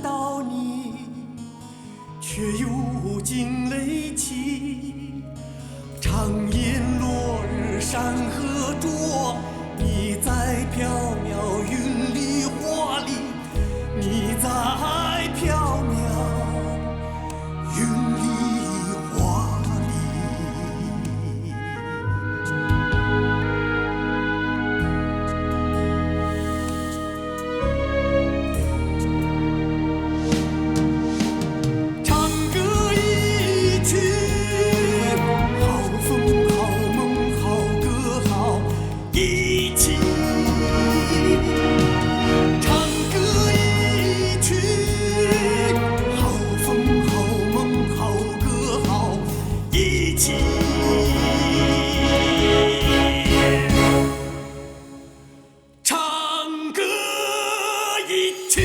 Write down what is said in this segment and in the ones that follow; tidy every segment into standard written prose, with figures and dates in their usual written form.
到你，却又惊雷起。长夜落日山河灼，你在缥缈云里花里，你在缥缈云里花里。唱歌一曲，好风好梦好歌好一起。唱歌一曲，好风好梦好歌好一起。唱歌一曲。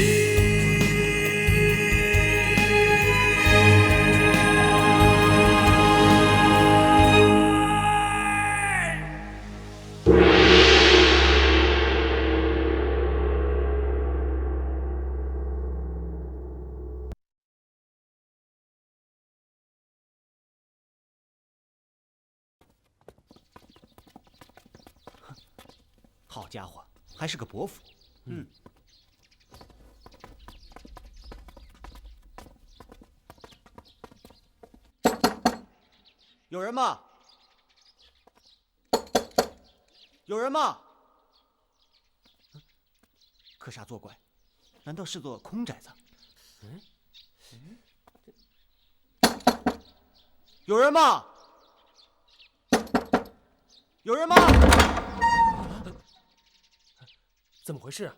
好家伙，还是个伯父。有人吗？有人吗？可煞作怪，难道是座空宅子？有人吗？有人吗？怎么回事啊？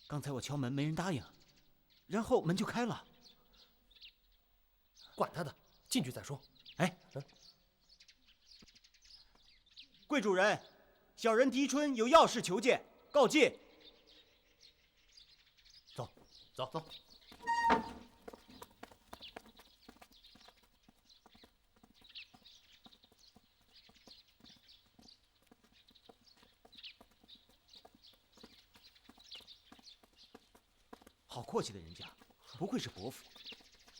刚才我敲门，没人答应，然后门就开了。管他的，进去再说。哎，贵主人，小人狄春有要事求见，告诫。走，走，走。好阔气的人家，不愧是伯父，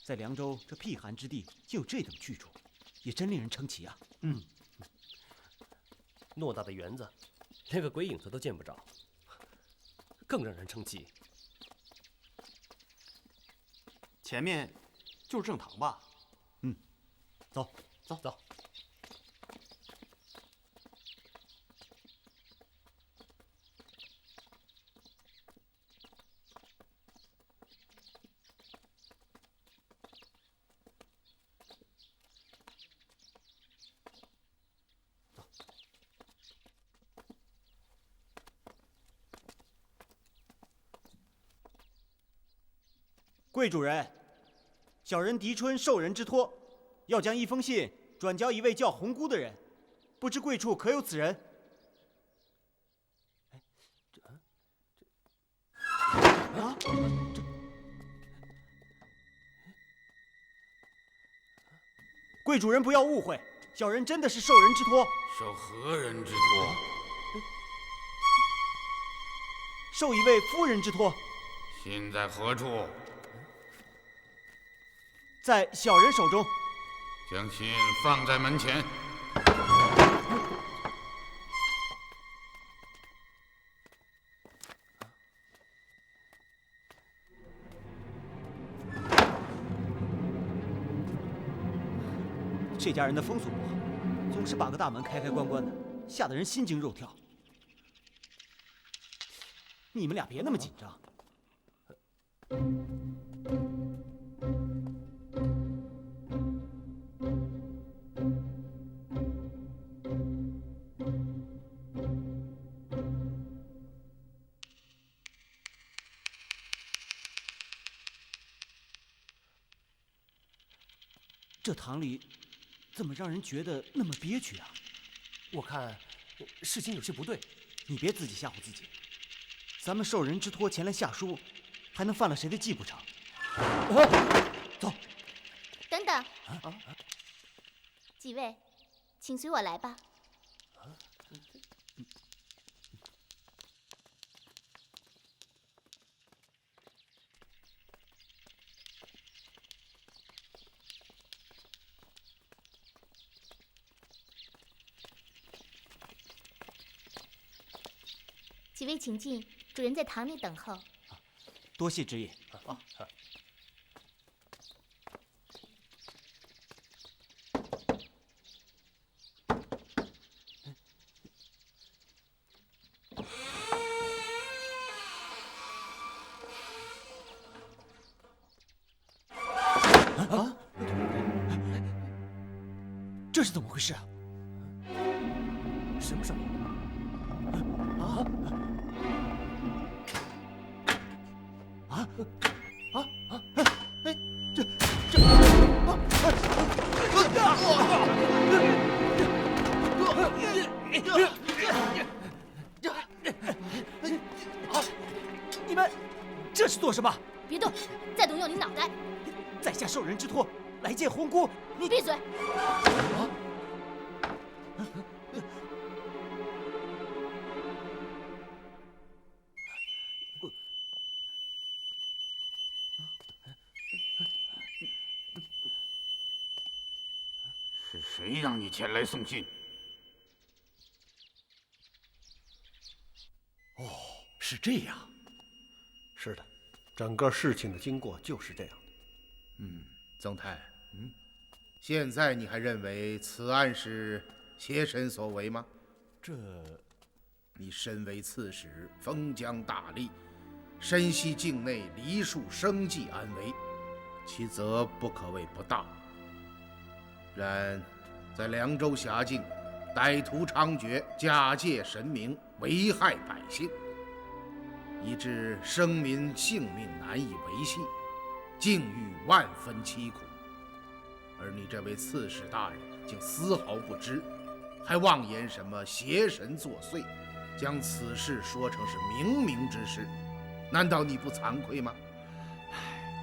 在凉州这僻寒之地竟有这等去处，也真令人称奇啊。偌大的园子，连个鬼影子都见不着，更让人称奇。前面就是正堂吧？走，走，走。贵主人，小人狄春受人之托，要将一封信转交一位叫红姑的人，不知贵处可有此人？贵主人不要误会，小人真的是受人之托。受何人之托？受一位夫人之托，信在何处？在小人手中。将信放在门前。这家人的风俗不好，总是把个大门开开关关的，吓得人心惊肉跳。你们俩别那么紧张。这堂里怎么让人觉得那么憋屈啊？我看事情有些不对。你别自己吓唬自己。咱们受人之托前来下书，还能犯了谁的忌不成？走。等等，几位，请随我来吧。几位请进，主人在堂内等候。多谢知也。这是怎么回事啊？什么声音？你们这是做什么？别动，再动用你脑袋！在下受人之托来见红姑，你闭嘴！是谁让你前来送信？是这样。是的，整个事情的经过就是这样的。曾太，现在你还认为此案是邪神所为吗？你身为刺史，封疆大吏，深悉境内梨树生计安危，其责不可谓不大。然在凉州辖境，歹徒猖獗，假借神明，危害百姓，以致生民性命难以维系，境遇万分凄苦。而你这位刺史大人竟丝毫不知，还妄言什么邪神作祟，将此事说成是冥冥之事，难道你不惭愧吗？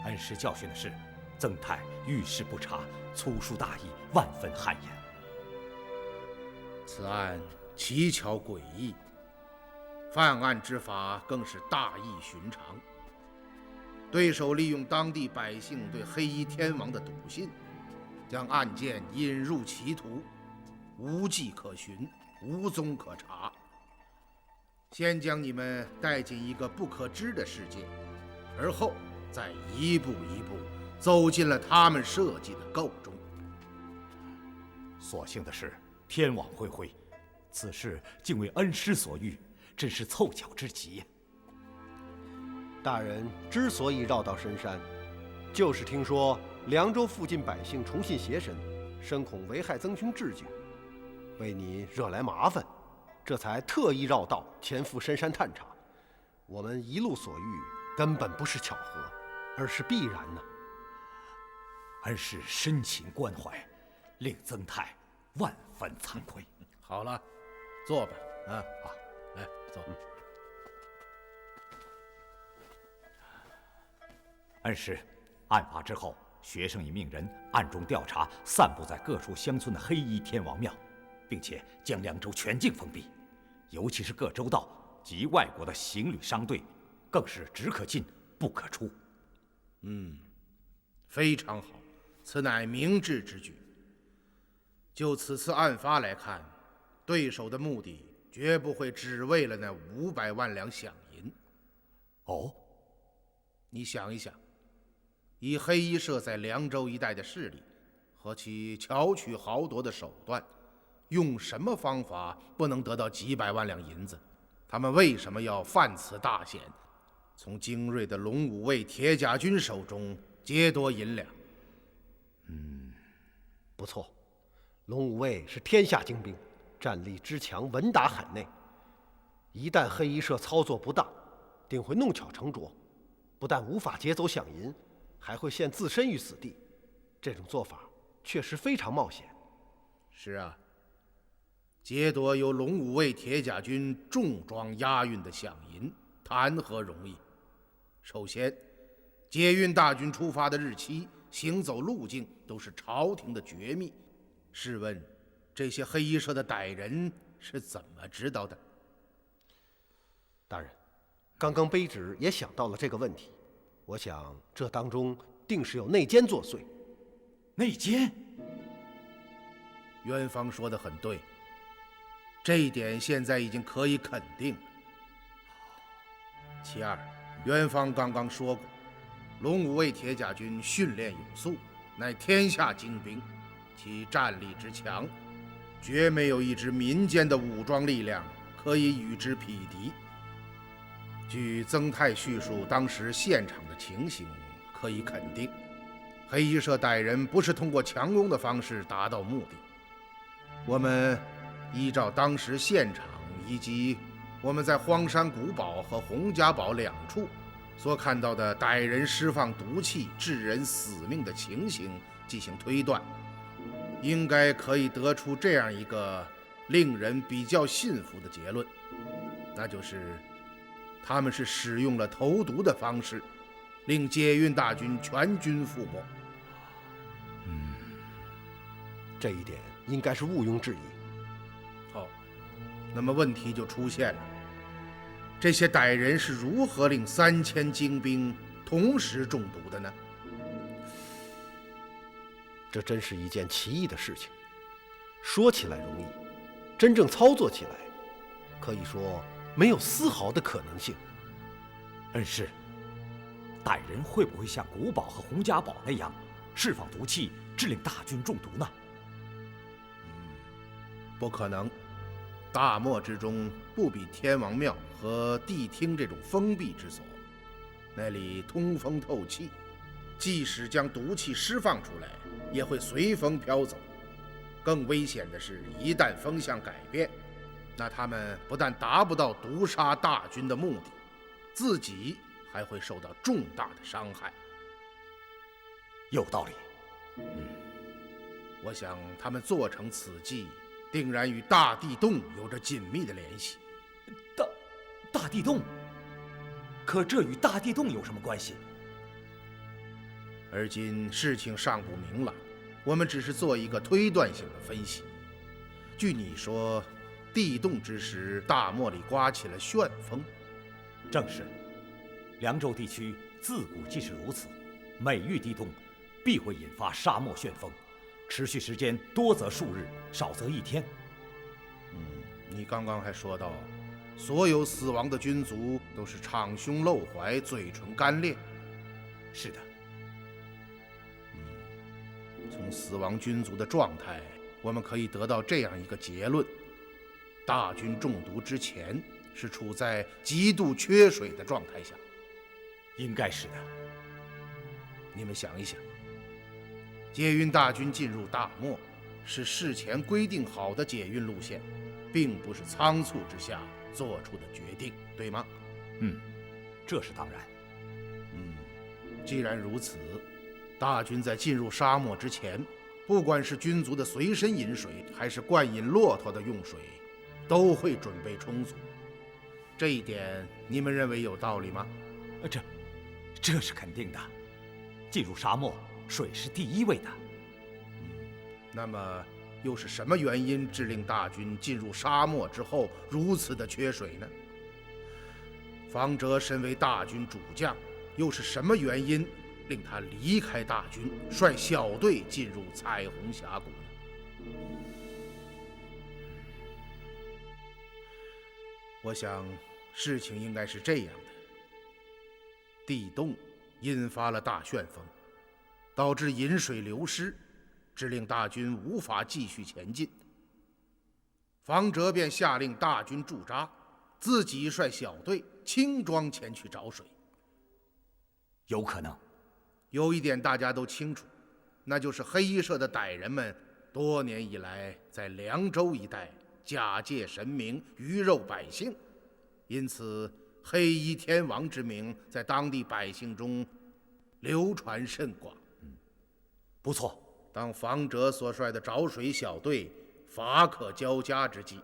恩师教训的是，曾太遇事不察，粗疏大意，万分汗颜。此案蹊跷诡异，犯案之法更是大异寻常。对手利用当地百姓对黑衣天王的笃信，将案件引入歧途，无迹可寻，无踪可查。先将你们带进一个不可知的世界，而后再一步一步走进了他们设计的构中。所幸的是，天网恢恢，此事竟为恩师所遇，真是凑巧之极呀。大人之所以绕道深山，就是听说凉州附近百姓崇信邪神，深恐危害曾兄志举，为你惹来麻烦，这才特意绕道前赴深山探查。我们一路所遇，根本不是巧合，而是必然呢。恩师深情关怀，令曾太万分惭愧。好了，坐吧。好，来坐。恩师，案发之后，学生已命人暗中调查散布在各处乡村的黑衣天王庙，并且将凉州全境封闭，尤其是各州道及外国的行旅商队，更是只可进不可出。非常好，此乃明智之举。就此次案发来看，对手的目的绝不会只为了那500万两饷银。哦，你想一想，以黑衣社在凉州一带的势力和其巧取豪夺的手段，用什么方法不能得到几百万两银子？他们为什么要犯此大险，从精锐的龙武卫铁甲军手中劫夺银两？不错，龙武卫是天下精兵，战力之强，稳打海内。一旦黑衣社操作不当，定会弄巧成拙，不但无法劫走饷银，还会陷自身于死地。这种做法确实非常冒险。是啊，劫夺由龙武卫铁甲军重装押运的饷银，谈何容易？首先，劫运大军出发的日期、行走路径都是朝廷的绝密。试问，这些黑衣社的歹人是怎么知道的？大人，刚刚卑职也想到了这个问题，我想这当中定是有内奸作祟。内奸？元芳说得很对，这一点现在已经可以肯定了。其二，元方刚刚说过，龙武卫铁甲军训练有素，乃天下精兵，其战力之强，绝没有一支民间的武装力量可以与之匹敌。据曾泰叙述当时现场的情形，可以肯定，黑衣社歹人不是通过强攻的方式达到目的。我们依照当时现场以及我们在荒山古堡和洪家堡两处所看到的歹人释放毒气致人死命的情形进行推断，应该可以得出这样一个令人比较信服的结论，那就是他们是使用了投毒的方式，令解运大军全军覆没。这一点应该是毋庸置疑。好，那么问题就出现了，这些歹人是如何令3000精兵同时中毒的呢？这真是一件奇异的事情，说起来容易，真正操作起来，可以说没有丝毫的可能性。恩师，歹人会不会像古堡和洪家堡那样释放毒气，致令大军中毒呢？不可能，大漠之中不比天王庙和谛厅这种封闭之所，那里通风透气，即使将毒气释放出来，也会随风飘走。更危险的是，一旦风向改变，那他们不但达不到毒杀大军的目的，自己还会受到重大的伤害。有道理。我想他们做成此计，定然与大地洞有着紧密的联系。大地洞？可这与大地洞有什么关系？而今事情尚不明朗，我们只是做一个推断性的分析。据你说，地洞之时，大漠里刮起了旋风。正是，凉州地区自古即是如此，每遇地洞，必会引发沙漠旋风，持续时间多则数日，少则1天。你刚刚还说到，所有死亡的军卒都是敞胸露怀，嘴唇干裂。是的。从死亡军卒的状态，我们可以得到这样一个结论：大军中毒之前是处在极度缺水的状态下。应该是的。你们想一想，解运大军进入大漠，是事前规定好的解运路线，并不是仓促之下做出的决定，对吗？这是当然。既然如此，大军在进入沙漠之前，不管是军卒的随身饮水，还是灌饮骆驼的用水，都会准备充足。这一点你们认为有道理吗？这是肯定的。进入沙漠，水是第一位的。那么又是什么原因致令大军进入沙漠之后如此的缺水呢？方哲身为大军主将，又是什么原因令他离开大军，率小队进入彩虹峡谷呢？我想事情应该是这样的：地洞引发了大旋风，导致饮水流失，致令大军无法继续前进。方哲便下令大军驻扎，自己率小队轻装前去找水。有可能。有一点大家都清楚，那就是黑衣社的歹人们多年以来在凉州一带假借神明，鱼肉百姓，因此黑衣天王之名在当地百姓中流传甚广。不错。当方哲所率的找水小队乏可交加之际，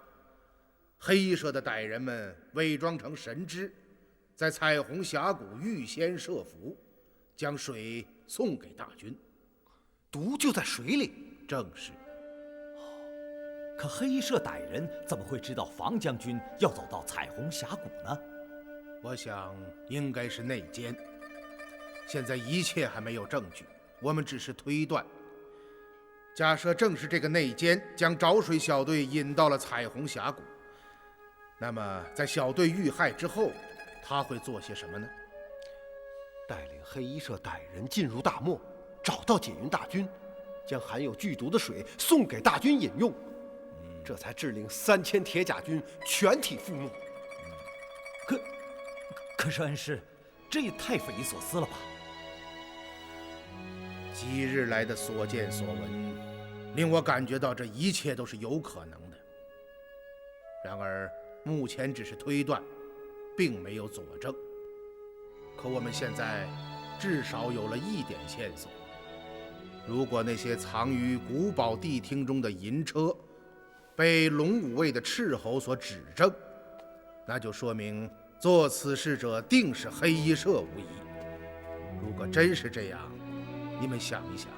黑衣社的歹人们伪装成神祗，在彩虹峡谷预先设伏，将水送给大军。毒就在水里。正是。可黑衣社歹人怎么会知道方将军要走到彩虹峡谷呢？我想应该是内奸。现在一切还没有证据，我们只是推断。假设正是这个内奸将找水小队引到了彩虹峡谷，那么在小队遇害之后，他会做些什么呢？带领黑衣社歹人进入大漠，找到解云大军，将含有剧毒的水送给大军饮用，这才致令3000铁甲军全体覆没。可是恩师，这也太匪夷所思了吧？几日来的所见所闻，令我感觉到这一切都是有可能的。然而目前只是推断，并没有佐证。可我们现在至少有了一点线索：如果那些藏于古堡地厅中的银车被龙武卫的斥候所指证，那就说明做此事者定是黑衣社无疑。如果真是这样，你们想一想，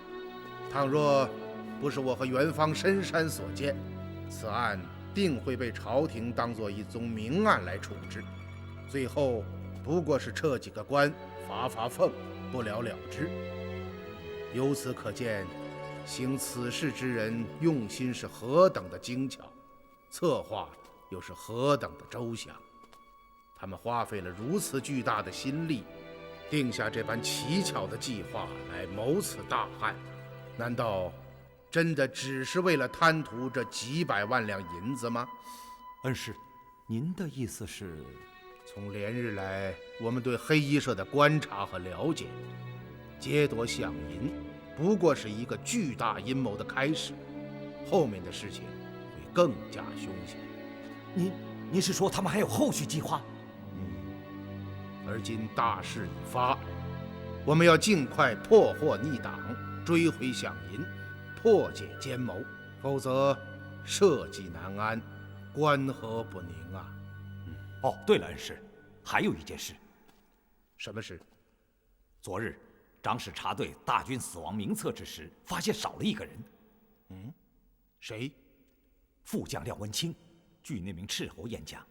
倘若不是我和元芳深山所见，此案定会被朝廷当作一宗明案来处置，最后不过是撤几个官，罚俸，不了了之。由此可见，行此事之人用心是何等的精巧，策划又是何等的周详。他们花费了如此巨大的心力，定下这般奇巧的计划来谋此大案，难道真的只是为了贪图这几百万两银子吗？恩师，您的意思是？从连日来我们对黑衣社的观察和了解，劫夺饷银不过是一个巨大阴谋的开始，后面的事情会更加凶险。您是说他们还有后续计划？而今大势已发，我们要尽快破获逆党，追回饷银，破解奸谋，否则社稷难安，关河不宁啊！哦，对了，恩师，还有一件事。什么事？昨日长史查对大军死亡名册之时，发现少了一个人。谁？副将廖文清。据那名斥候演讲，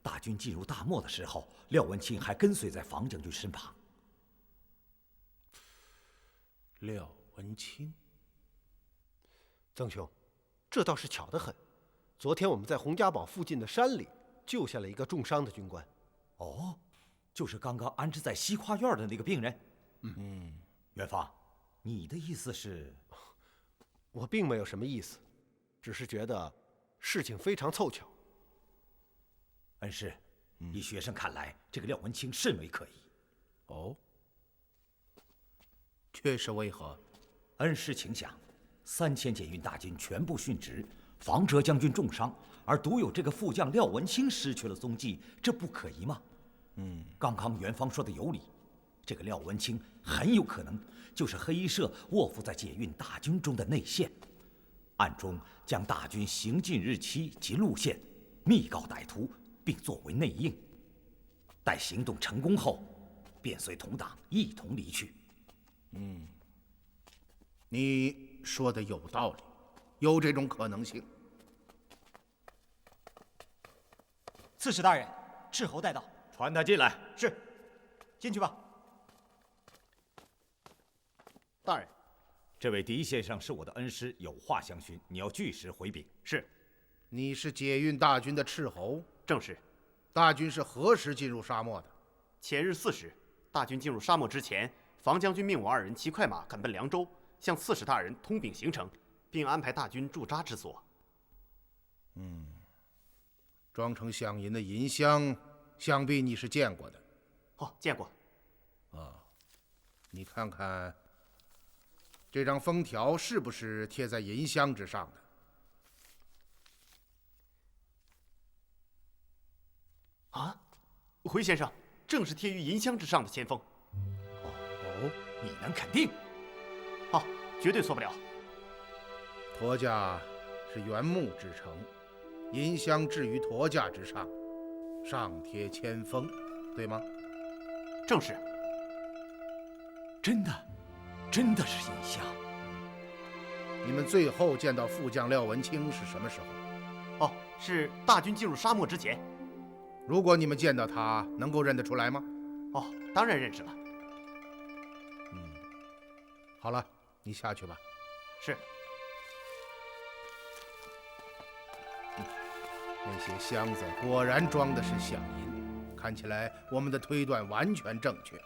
大军进入大漠的时候，廖文清还跟随在房将军身旁。廖文清，曾兄，这倒是巧得很。昨天我们在洪家堡附近的山里救下了一个重伤的军官。哦，就是刚刚安置在西跨院的那个病人。元芳，你的意思是？我并没有什么意思，只是觉得事情非常凑巧。恩师，以学生看来，这个廖文清甚为可疑。哦，却是为何？恩师请想，3000解运大军全部殉职，房哲将军重伤，而独有这个副将廖文清失去了踪迹，这不可疑吗？刚刚元芳说的有理，这个廖文清很有可能就是黑衣社卧伏在解运大军中的内线，暗中将大军行进日期及路线密告歹徒，并作为内应。待行动成功后，便随同党一同离去。你说的有道理，有这种可能性。刺史大人，斥候带到。传他进来。是，进去吧。大人，这位狄先生是我的恩师，有话相询，你要据实回禀。是。你是解运大军的斥候？正是。大军是何时进入沙漠的？前日4时，大军进入沙漠之前，房将军命我2人骑快马赶奔凉州，向刺史大人通禀行程，并安排大军驻扎之所。装成饷银的银箱，想必你是见过的。哦，见过。你看看，这张封条是不是贴在银箱之上的？啊，回先生，正是贴于银箱之上的签封。你能肯定？好，绝对错不了。驼架是原木制成，银箱置于驼架之上，上贴签封，对吗？正是。真的是银箱。你们最后见到副将廖文清是什么时候？是大军进入沙漠之前。如果你们见到他，能够认得出来吗？当然认识了。好了，你下去吧。是。那些箱子果然装的是饷银，看看起来我们的推断完全正确。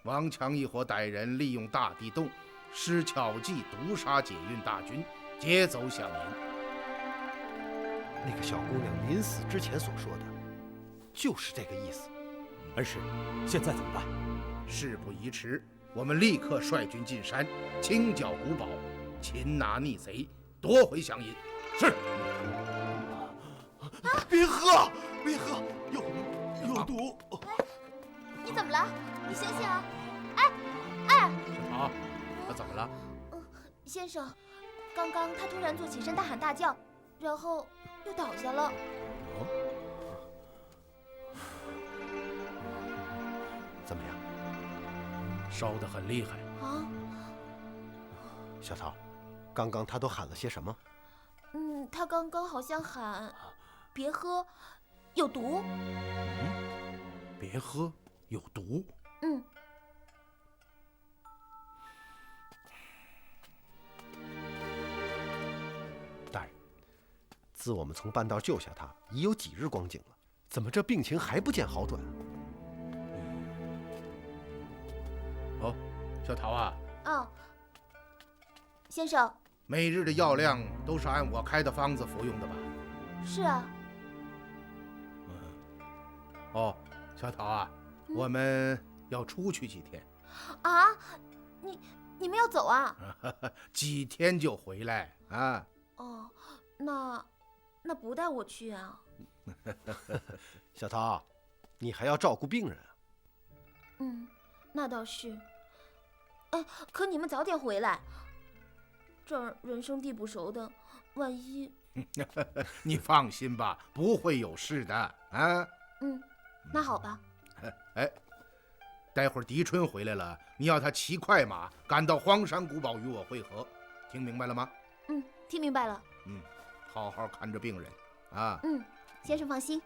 王强一伙歹人利用大地洞，施巧计毒杀解运大军，劫走饷银。那个小姑娘临死之前所说的，就是这个意思。恩师，现在怎么办？事不宜迟，我们立刻率军进山，清剿古堡，擒拿逆贼，夺回饷银。是。别喝，别喝，有毒。你怎么了？你醒醒啊！小桃，他怎么了？先生，刚刚他突然坐起身，大喊大叫，然后又倒下了。怎么样？烧得很厉害啊！小桃，刚刚他都喊了些什么？他刚刚好像喊：“别喝，有毒。”别喝，有毒。大人，自我们从半道救下他，已有几日光景了，怎么这病情还不见好转？哦，小桃啊。先生。每日的药量都是按我开的方子服用的吧？是啊。哦，小桃啊，我们要出去几天。啊，你们要走啊？几天就回来啊？哦，那不带我去啊？小桃，你还要照顾病人啊。那倒是。可你们早点回来。这儿人生地不熟的，万一……你放心吧，不会有事的啊。那好吧。待会儿狄春回来了，你要他骑快马赶到荒山古堡与我会合，听明白了吗？听明白了。好好看着病人啊。先生放心。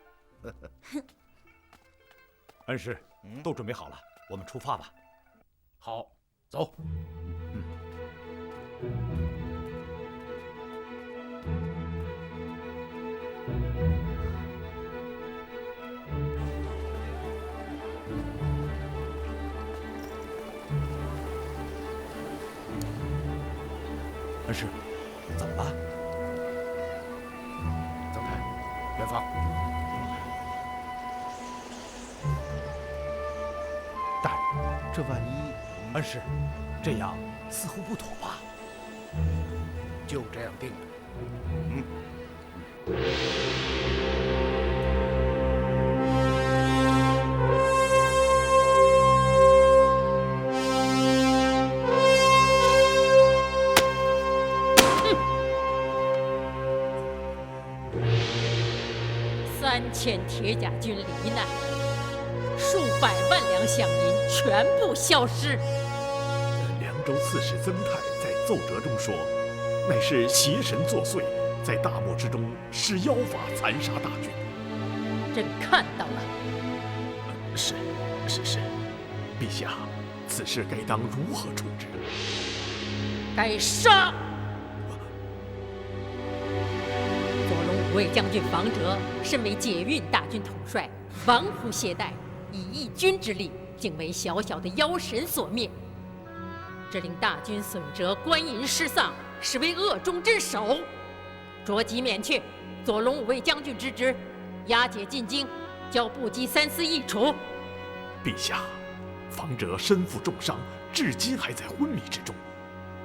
恩师，都准备好了，我们出发吧。好，走。恩师，怎么了？曾太，远方。大人，这万一……恩师，这样似乎不妥吧？就这样定了。3000铁甲军罹难，数百万两饷银全部消失。凉州刺史曾泰在奏折中说，乃是邪神作祟，在大漠之中施妖法残杀大军。朕看到了。是，陛下，此事该当如何处置？该杀！左龙五卫将军房哲身为解运大军统帅，王乎懈怠，以一军之力，竟为小小的妖神所灭。这令大军损折，官银失丧，实为恶中之首。着即免去左龙五卫将军之职，押解进京，交部机3司议处。陛下，房哲身负重伤，至今还在昏迷之中，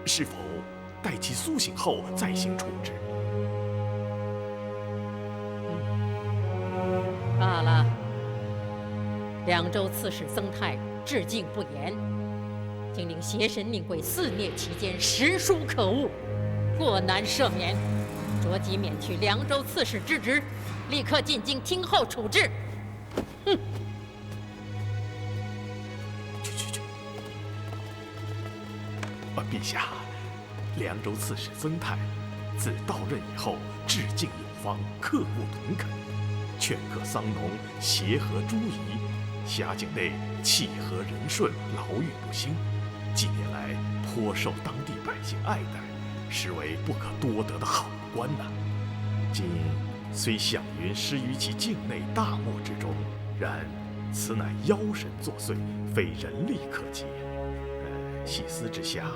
是否待其苏醒后再行处置？罢了。凉州刺史曾泰治境不严，竟令邪神命贵肆虐其间，实属可恶，过难赦免。着即免去凉州刺史之职，立刻进京听候处置。哼！去！陛下，凉州刺史曾泰自到任以后，治境有方，刻不屯垦，劝克桑农，协和诸夷，辖境内气和人顺，劳育不兴。近年来颇受当地百姓爱戴，实为不可多得的好官呐。今虽饷云失于其境内大漠之中，然此乃妖神作祟，非人力可及。细思之下，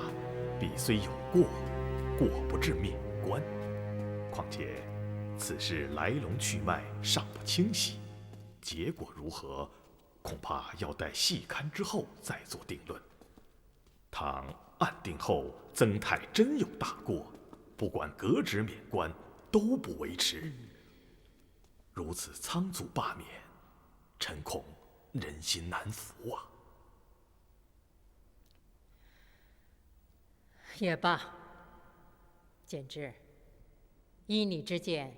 彼虽有过，过不至免官。况且此事来龙去脉尚不清晰，结果如何，恐怕要待细勘之后再做定论。倘案定后曾泰真有大过，不管革职免官都不为迟。如此仓促罢免，臣恐人心难服啊。也罢，简之，依你之见，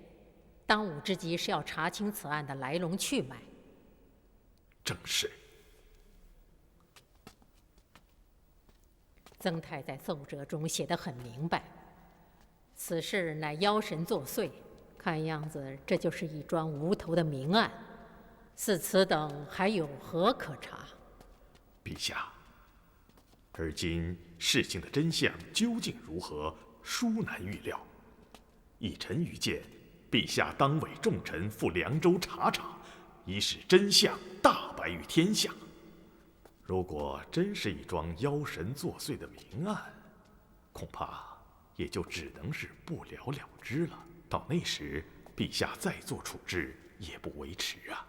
当务之急是要查清此案的来龙去脉。正是。曾泰在奏折中写得很明白，此事乃妖神作祟，看样子这就是一桩无头的明案。似此等还有何可查？陛下，而今事情的真相究竟如何，殊难预料。以臣愚见，陛下当委重臣赴凉州查查，以使真相大白于天下。如果真是一桩妖神作祟的明案，恐怕也就只能是不了了之了。到那时，陛下再做处置也不为迟啊。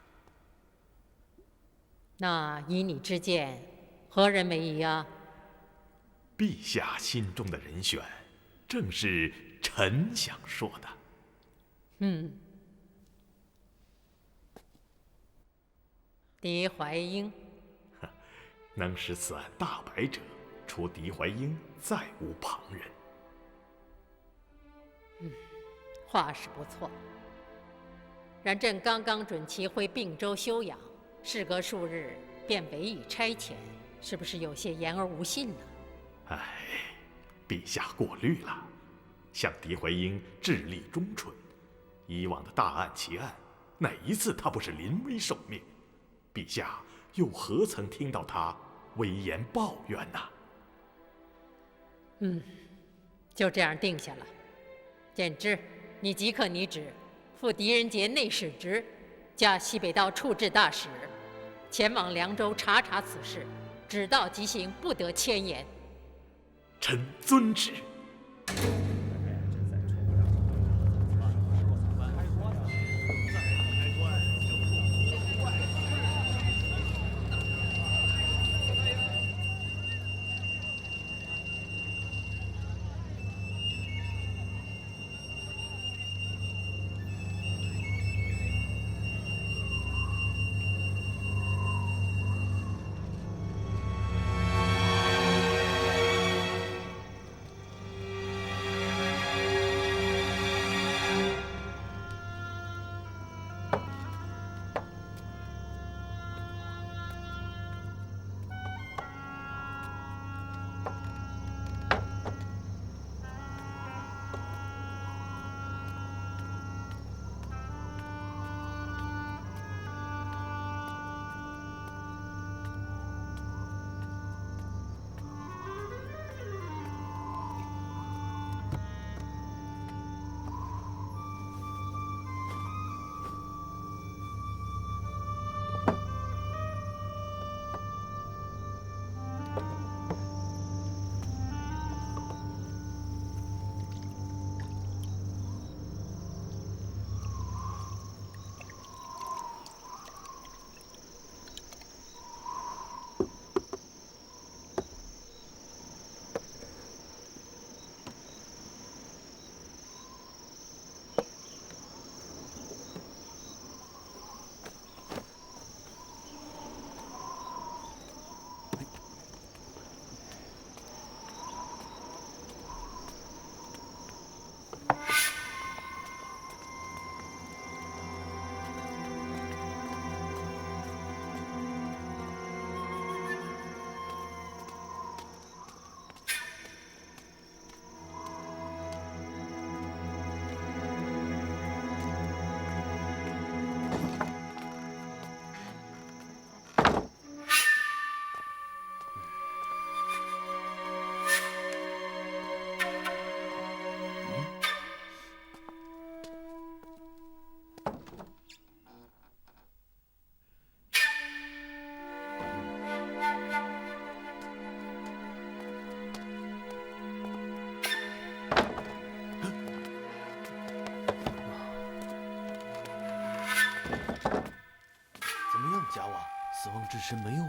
那依你之见，何人为宜啊？陛下心中的人选，正是臣想说的。狄怀英。能使此案大白者，除狄怀英，再无旁人。话是不错，然朕刚刚准其回并州休养，事隔数日便委以差遣，是不是有些言而无信呢？陛下过虑了。像狄怀英智力忠纯，以往的大案奇案，哪一次他不是临危受命？陛下又何曾听到他危言抱怨呐？就这样定下了。简之，你即刻拟旨，赴狄仁杰内史职，加西北道处置大使，前往凉州查查此事，只道即行，不得迁延。臣遵旨。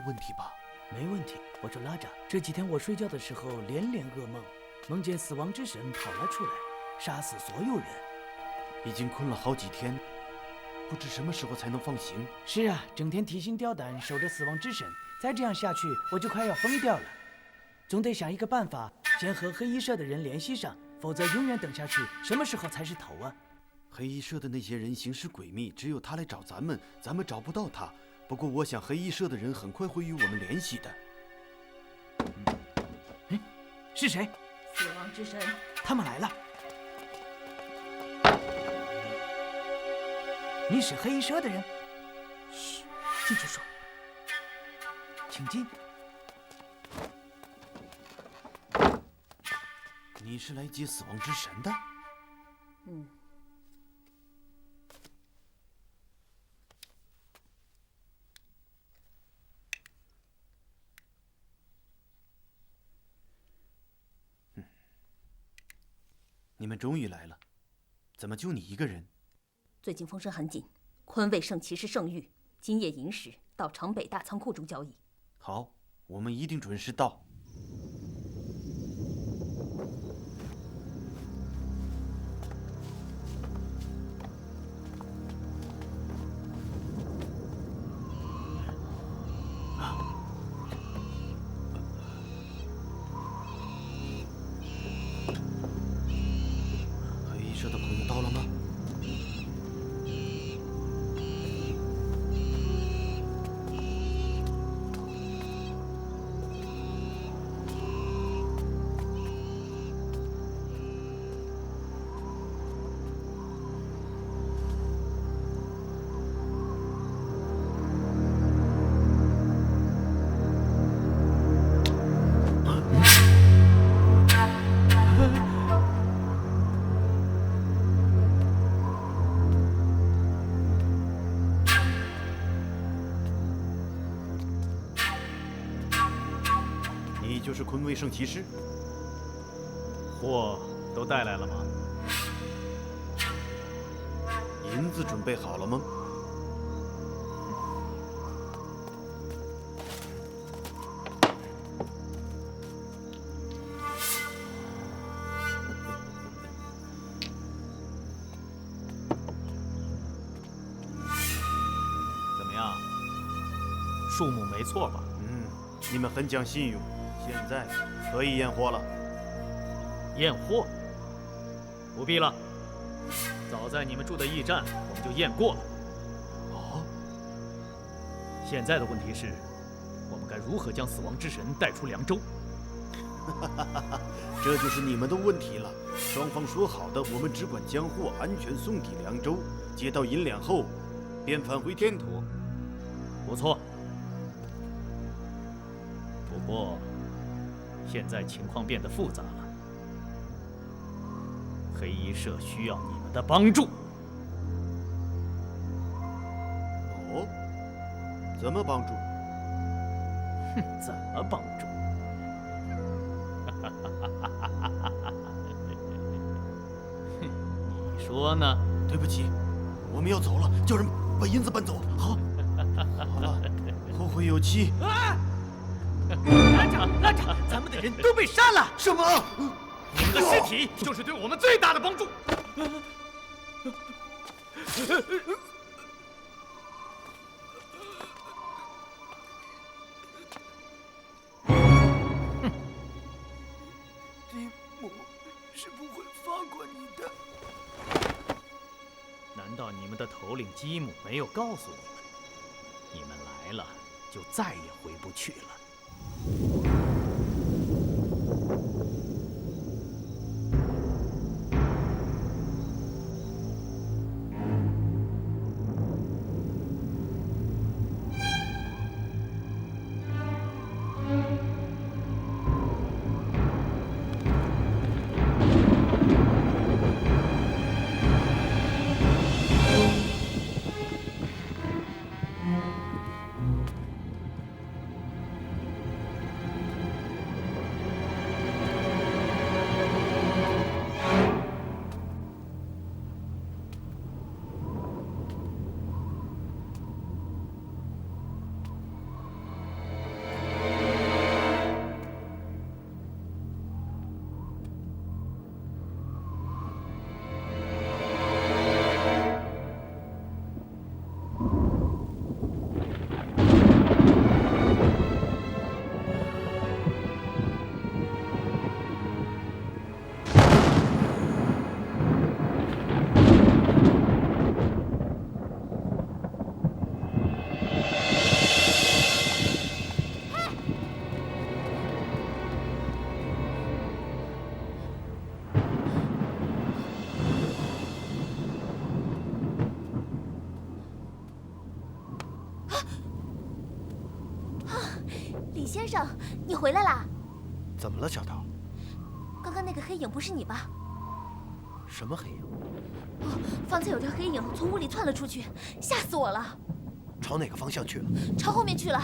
问题吧？没问题。我说拉扎，这几天我睡觉的时候连连噩梦，梦见死亡之神跑了出来，杀死所有人。已经困了好几天，不知什么时候才能放行。是啊，整天提心吊胆守着死亡之神，再这样下去我就快要疯掉了。总得想一个办法，先和黑衣社的人联系上，否则永远等下去，什么时候才是头啊？黑衣社的那些人行事诡秘，只有他来找咱们，咱们找不到他。不过我想黑衣社的人很快会与我们联系的。是谁？死亡之神，他们来了。你是黑衣社的人？嘘，进去说。请进。你是来接死亡之神的？嗯。你们终于来了，怎么就你一个人？最近风声很紧，昆卫圣骑士圣域今夜寅时到城北大仓库中交易。好，我们一定准时到。社的朋友到了吗？就是昆卫圣骑士，货都带来了吗？银子准备好了吗？怎么样？数目没错吧？你们很讲信用。现在可以验货了。验货？不必了，早在你们住的驿站我们就验过了。哦。现在的问题是，我们该如何将死亡之神带出凉州？这就是你们的问题了。双方说好的，我们只管将货安全送抵凉州，接到银两后，便返回天土。不错。不过。现在情况变得复杂了，黑衣社需要你们的帮助。哦，怎么帮助？哼，怎么帮助？你说呢？对不起，我们要走了，叫人把银子搬走。好，好了，后会有期。拉长，咱们的人都被杀了！什么？你们的尸体就是对我们最大的帮助。吉姆是不会放过你的。难道你们的头领基姆没有告诉你们，你们来了就再也回不去了？先生，你回来啦？怎么了，小桃？刚刚那个黑影不是你吧？什么黑影？哦，方才有条黑影从屋里窜了出去，吓死我了！朝哪个方向去了？朝后面去了。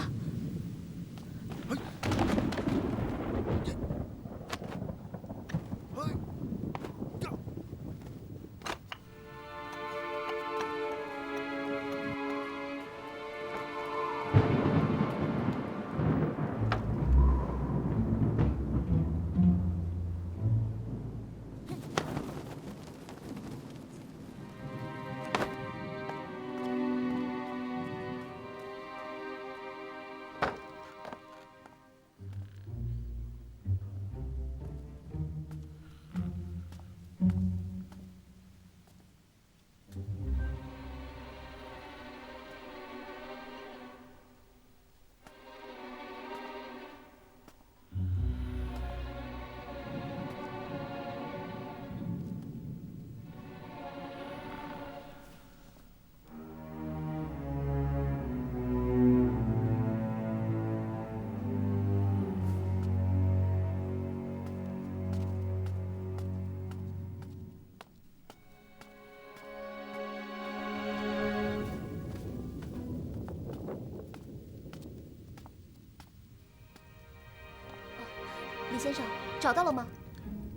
李先生，找到了吗？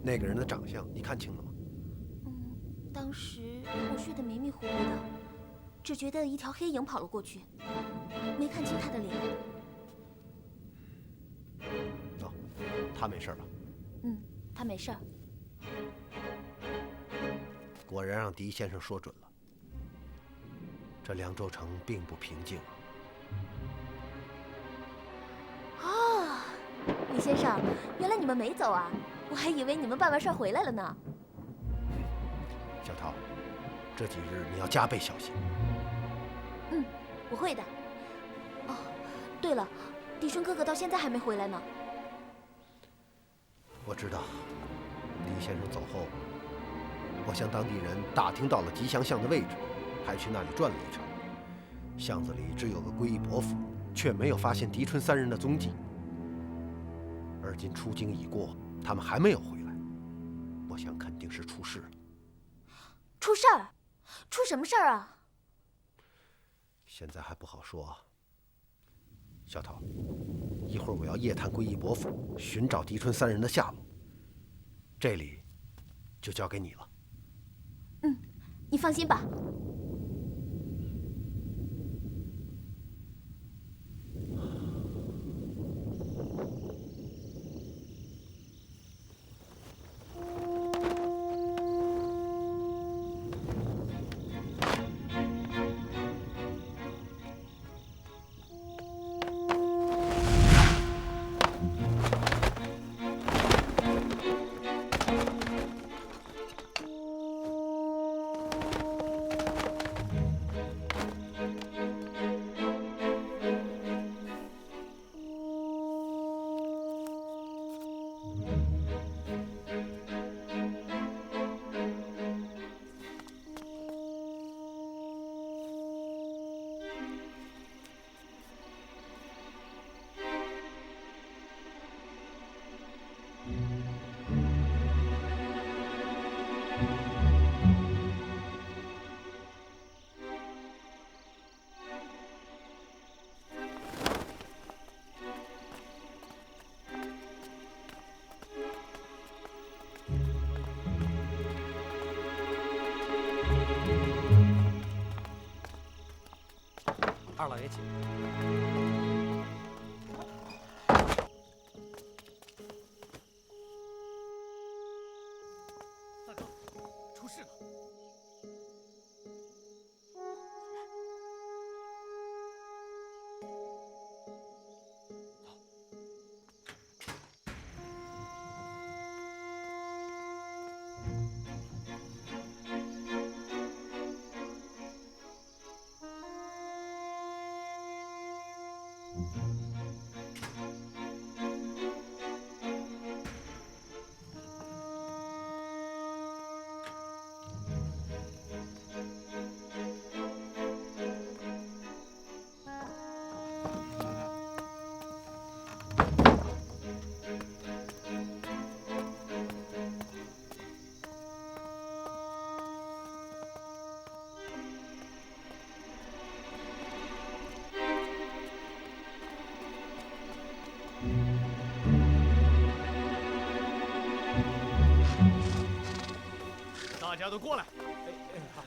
那个人的长相你看清了吗？当时我睡得迷迷糊糊的，只觉得一条黑影跑了过去，没看清他的脸。哦，他没事吧？他没事儿。果然让狄先生说准了，这凉州城并不平静啊。啊，李先生，原来你们没走啊！我还以为你们办完事儿回来了呢。小桃，这几日你要加倍小心。我会的。哦，对了，狄春哥哥到现在还没回来呢。我知道，狄先生走后，我向当地人打听到了吉祥巷的位置，还去那里转了一圈。巷子里只有个归义伯府，却没有发现狄春三人的踪迹。而今出京已过，他们还没有回来，我想肯定是出事了。出事儿？出什么事儿啊？现在还不好说。小桃，一会儿我要夜探归义伯府，寻找狄春三人的下落。这里就交给你了。你放心吧。二老爷请。大哥，出事了！大家都过来。好，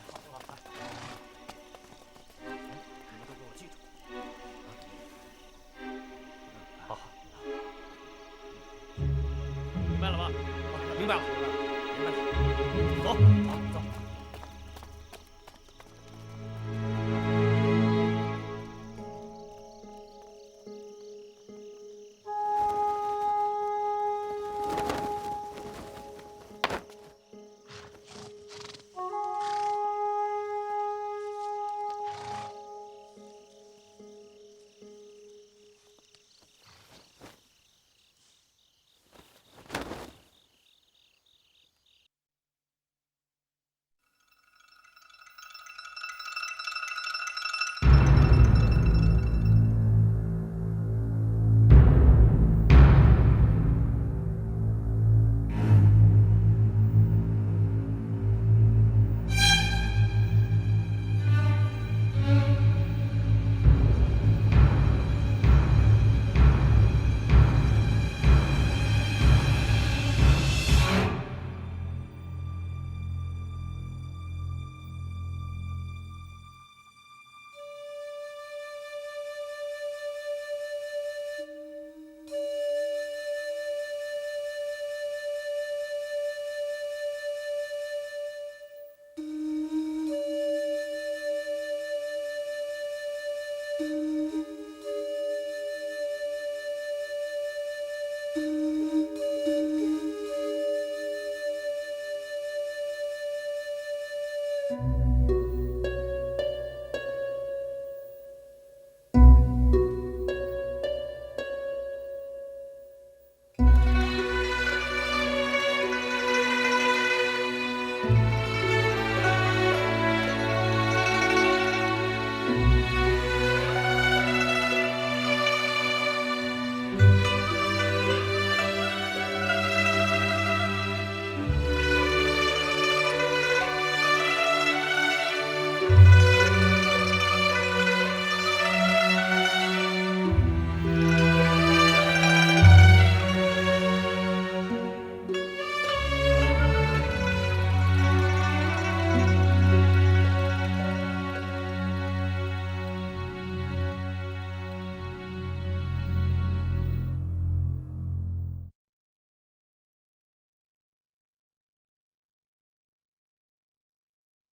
你们都给我记住。好，明白了吧？明白了，明白了。走，走。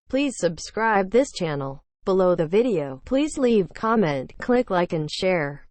Please subscribe this channel. Below the video, please leave comment, click like and share.